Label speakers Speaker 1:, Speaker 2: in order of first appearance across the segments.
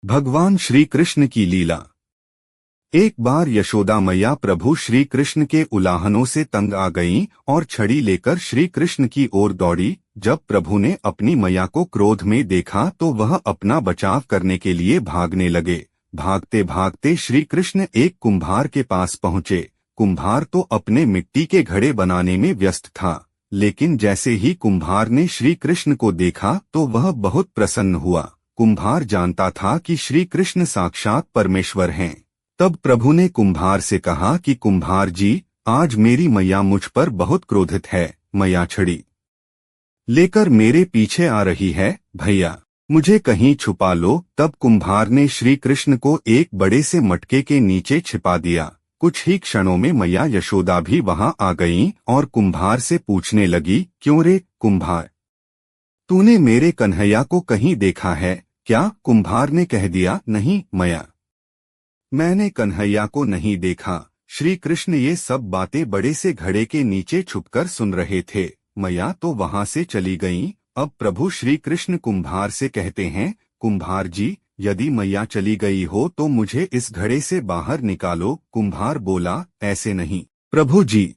Speaker 1: भगवान श्री कृष्ण की लीला। एक बार यशोदा मैया प्रभु श्री कृष्ण के उलाहनों से तंग आ गईं और छड़ी लेकर श्री कृष्ण की ओर दौड़ी। जब प्रभु ने अपनी मैया को क्रोध में देखा तो वह अपना बचाव करने के लिए भागने लगे। भागते भागते श्री कृष्ण एक कुम्हार के पास पहुँचे। कुम्हार तो अपने मिट्टी के घड़े बनाने में व्यस्त था, लेकिन जैसे ही कुम्हार ने श्री कृष्ण को देखा तो वह बहुत प्रसन्न हुआ। कुम्हार जानता था कि श्री कृष्ण साक्षात परमेश्वर हैं। तब प्रभु ने कुम्हार से कहा कि कुम्हार जी, आज मेरी मैया मुझ पर बहुत क्रोधित है। मैया छड़ी लेकर मेरे पीछे आ रही है, भैया मुझे कहीं छुपा लो। तब कुम्हार ने श्री कृष्ण को एक बड़े से मटके के नीचे छिपा दिया। कुछ ही क्षणों में मैया यशोदा भी वहां आ गईं और कुम्हार से पूछने लगी, क्यों रे कुम्हार, तूने मेरे कन्हैया को कहीं देखा है क्या? कुम्हार ने कह दिया, नहीं मैया, मैंने कन्हैया को नहीं देखा। श्री कृष्ण ये सब बातें बड़े से घड़े के नीचे छुपकर सुन रहे थे। मैया तो वहां से चली गईं। अब प्रभु श्री कृष्ण कुम्हार से कहते हैं, कुम्हार जी, यदि मैया चली गई हो तो मुझे इस घड़े से बाहर निकालो। कुम्हार बोला, ऐसे नहीं प्रभु जी,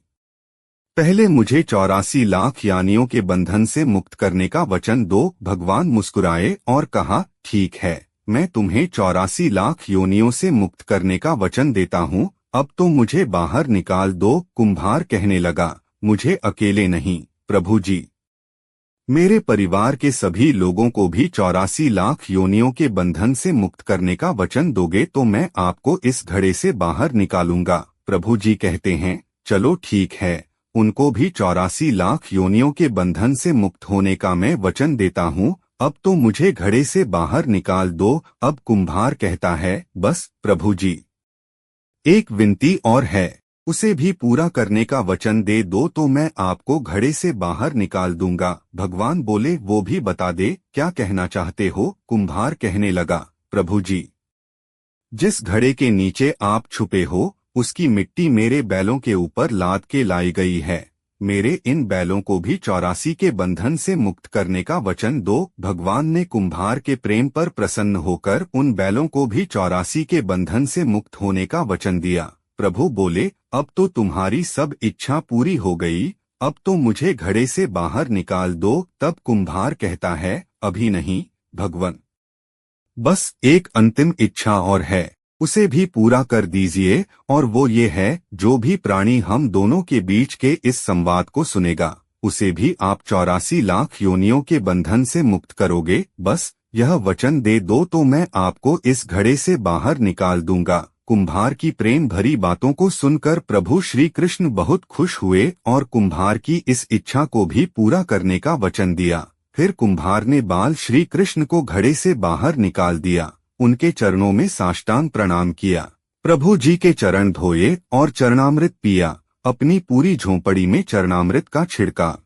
Speaker 1: पहले मुझे 84 लाख यानियों के बंधन से मुक्त करने का वचन दो। भगवान मुस्कुराए और कहा, ठीक है, मैं तुम्हें 84 लाख योनियों से मुक्त करने का वचन देता हूँ। अब तो मुझे बाहर निकाल दो। कुम्हार कहने लगा, मुझे अकेले नहीं प्रभु जी, मेरे परिवार के सभी लोगों को भी 84 लाख योनियों के बंधन से मुक्त करने का वचन दोगे तो मैं आपको इस घड़े से बाहर निकालूंगा। प्रभु जी कहते हैं, चलो ठीक है, उनको भी 84 लाख योनियों के बंधन से मुक्त होने का मैं वचन देता हूँ। अब तो मुझे घड़े से बाहर निकाल दो। अब कुम्हार कहता है, बस प्रभु जी, एक विनती और है, उसे भी पूरा करने का वचन दे दो तो मैं आपको घड़े से बाहर निकाल दूंगा। भगवान बोले, वो भी बता दे, क्या कहना चाहते हो? कुम्हार कहने लगा, प्रभु जी, जिस घड़े के नीचे आप छुपे हो उसकी मिट्टी मेरे बैलों के ऊपर लाद के लाई गई है। मेरे इन बैलों को भी 84 के बंधन से मुक्त करने का वचन दो। भगवान ने कुम्हार के प्रेम पर प्रसन्न होकर उन बैलों को भी 84 के बंधन से मुक्त होने का वचन दिया। प्रभु बोले, अब तो तुम्हारी सब इच्छा पूरी हो गई, अब तो मुझे घड़े से बाहर निकाल दो। तब कुम्हार कहता है, अभी नहीं भगवान, बस एक अंतिम इच्छा और है, उसे भी पूरा कर दीजिए। और वो ये है, जो भी प्राणी हम दोनों के बीच के इस संवाद को सुनेगा उसे भी आप 84 लाख योनियों के बंधन से मुक्त करोगे। बस यह वचन दे दो तो मैं आपको इस घड़े से बाहर निकाल दूंगा। कुम्हार की प्रेम भरी बातों को सुनकर प्रभु श्री कृष्ण बहुत खुश हुए और कुम्हार की इस इच्छा को भी पूरा करने का वचन दिया। फिर कुम्हार ने बाल श्री कृष्ण को घड़े से बाहर निकाल दिया, उनके चरणों में साष्टांग प्रणाम किया, प्रभु जी के चरण धोए और चरणामृत पिया। अपनी पूरी झोंपड़ी में चरणामृत का छिड़काव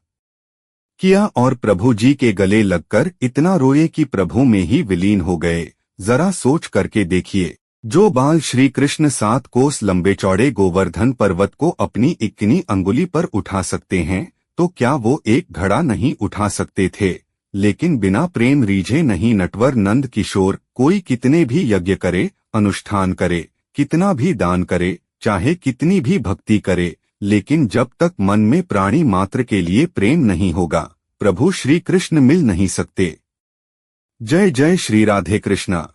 Speaker 1: किया और प्रभु जी के गले लगकर इतना रोए कि प्रभु में ही विलीन हो गए। जरा सोच करके देखिए, जो बाल श्री कृष्ण 7 कोस लंबे चौड़े गोवर्धन पर्वत को अपनी इक्किनी अंगुली पर उठा सकते हैं, तो क्या वो एक घड़ा नहीं उठा सकते थे? लेकिन बिना प्रेम रीझे नहीं नटवर नंद किशोर। कोई कितने भी यज्ञ करे, अनुष्ठान करे, कितना भी दान करे, चाहे कितनी भी भक्ति करे, लेकिन जब तक मन में प्राणी मात्र के लिए प्रेम नहीं होगा, प्रभु श्री कृष्ण मिल नहीं सकते। जय जय श्री राधे कृष्णा।